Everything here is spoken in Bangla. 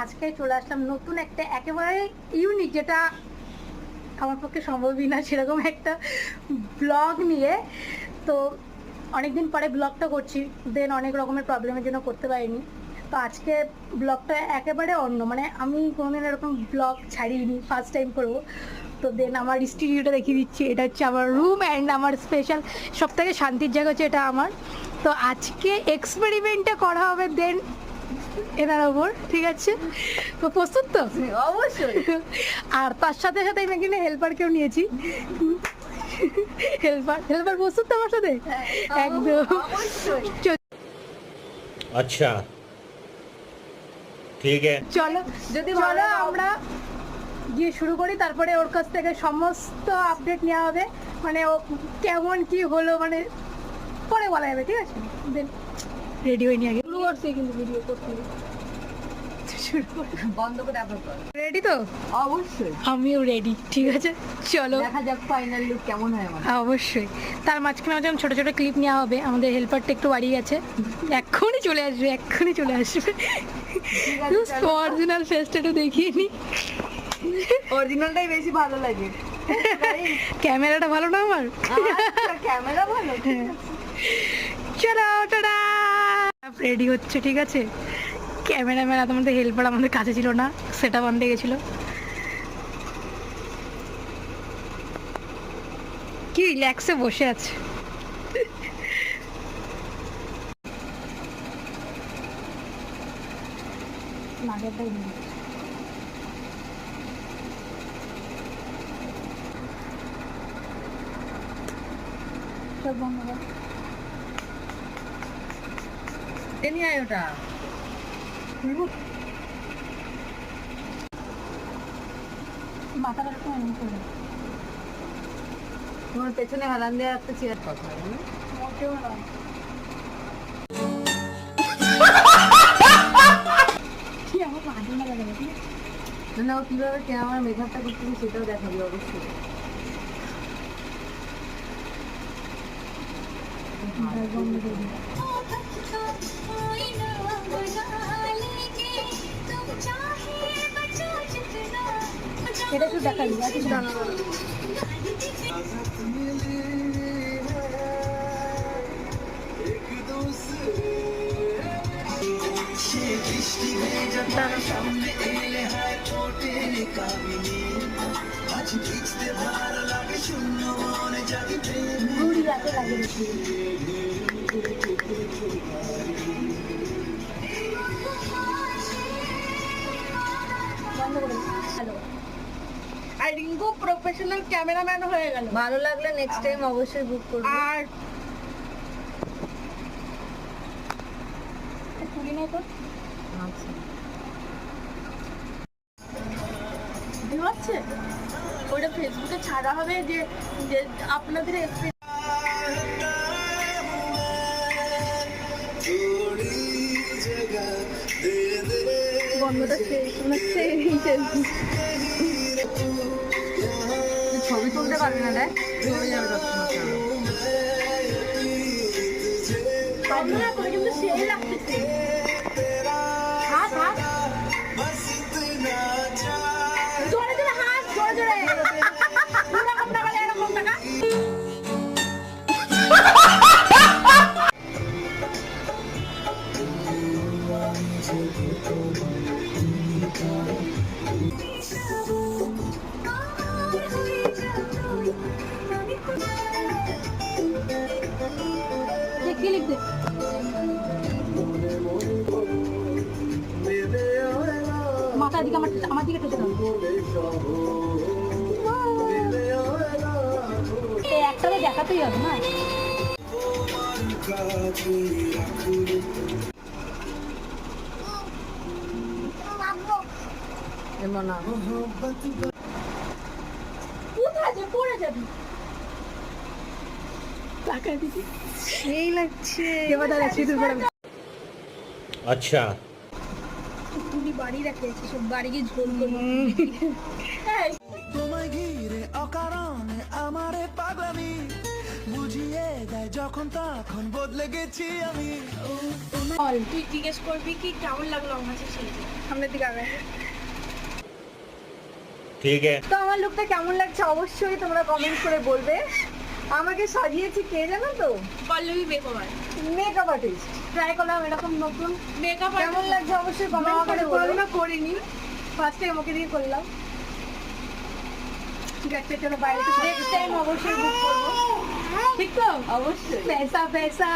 আজকে চলে আসলাম নতুন একটা একেবারে ইউনিক, যেটা আমার পক্ষে সম্ভবই না সেরকম একটা ব্লগ নিয়ে। তো অনেকদিন পরে ব্লগটা করছি, দেন অনেক রকমের প্রবলেমের জন্য করতে পারিনি। তো আজকে ব্লগটা একেবারে অন্য, মানে আমি কোনোদিন এরকম ব্লগ ছাড়িনি, ফার্স্ট টাইম করবো। তো দেন আমার স্টুডিওটা দেখিয়ে দিচ্ছি, এটা হচ্ছে আমার রুম অ্যান্ড আমার স্পেশাল সবথেকে শান্তির জায়গা হচ্ছে এটা আমার। তো আজকে এক্সপেরিমেন্টটা করা হবে দেন এনার ওপর, ঠিক আছে? তো প্রস্তুত তো? অবশ্যই। আর তার সাথে সাথে আমি এখানে হেল্পারকেও নিয়েছি। হেল্পার প্রস্তুত তো আমার সাথে? একদম অবশ্যই। अच्छा ठीक है চলো যদি চলো ভালো আমরা গিয়ে শুরু করি, তারপরে ওর কাছ থেকে সমস্ত আপডেট নেওয়া হবে, মানে ও কেমন কি হলো মানে পরে বলা যাবে, ঠিক আছে? দেন রেডি হয়ে নিয়ে আগে শুরু করছি, কিন্তু ভিডিও করতে বন্ধ করে আপলোড কর। রেডি তো? অবশ্যই। আমিও রেডি, ঠিক আছে চলো। দেখা যাক ফাইনাল লুক কেমন হয় আমার। অবশ্যই। তার মাঝখানে যেমন ছোটো ছোটো ক্লিপ নেওয়া হবে। আমাদের হেল্পারটা একটু বাড়ি গেছে, এক্ষুনি চলে আসবে, এক্ষুনি চলে আসবে। অরিজিনাল ফেসটা একটু দেখিয়ে নি। অরিজিনালটাই বেশি ভালো লাগে। ক্যামেরাটা ভালো না আমার? ক্যামেরা ভালো। চলো টাটা। রেডি হচ্ছে, ঠিক আছে? ক্যামেরাম্যান আর আমাদের হেল্পার আমাদের কাছে ছিল না, সেটা বান্ধে গেছিলো। কি রিল্যাক্সে বসে আছে। সব বন্ধ কর। এনি আয় ওটা। মাথাটা একটু এমন করে। তোমার পেছনে হেলান দেওয়ার একটা চেয়ার কথা। মোটেও নয়। কি আমার মাঝে না লাগে নাকি? না, ও কিভাবে আমার মেকআপটা করতে হবে সেটাও দেখাবি অবশ্যই। বন্ধ করে দিই। এটা একটু দেখা দিই, আর কিছু না। ঘুড়ি রাতে লাগে বেশি। বন্ধ করে দিই। হ্যালো। আর রিঙ্কু প্রফেশনাল ক্যামেরাম্যান হয়ে গেল। ভালো লাগলে নেক্সট টাইম অবশ্যই বুক করবো। আর তুলি নাই তো আচ্ছা। ভিউ আছে, ওইটা ফেসবুকে ছাড়া হবে যে যে আপনাদের বন্ধটা ছবি তুলতে পারবি না দেখ, হয়ে যাবে তৎক্ষণাৎ। কিন্তু সেই লাগতেছে। হাত হাত জোরে জোরে হাত, জোরে জোরে এরকম টাকা, এরকম টাকা। কি লিখতে? মাথার দিকে আমার দিকে টেসে দাও। একটাতে দেখাতেই হবে না। এমন না। কোথায় যে পড়ে যাবি? টাকা দিবি। সেই লাগছে। এবার দাঁড়া সিঁদুর পড়াবি। अच्छा তুই বাড়ি রেখেছিস, বাড়ি গিয়ে ঝোল করবি। তোমায় ঘিরে অকারণে আমারে পাগলামি বুঝিয়ে দেয় যখন তখন বদলে গেছি আমি। বল তুই জিজ্ঞেস করবি কি কেমন লাগলো আমার কাছে সেই সামনের দিকে আগে। ठीक है। তো আমার লুকটা কেমন লাগছে অবশ্যই তোমরা কমেন্ট করে বলবে। আমাকে সাজিয়েছি কে জানো তো? পল্লবী বেগমার মেকআপ আর্টিস্ট। ট্রাই করলাম এরকম নতুন মেকআপ কেমন লাগছে অবশ্যই কমেন্ট ব্লগ করে আমি বলো। কোনোদিনও করিনি, ফার্স্ট টাইম ওকে দিয়ে করলাম। ঠিক আছে চলো বাইরে নেক্সট টাইম অবশ্যই বুক করবো। ঠিক তো অবশ্যই। পয়সা পয়সা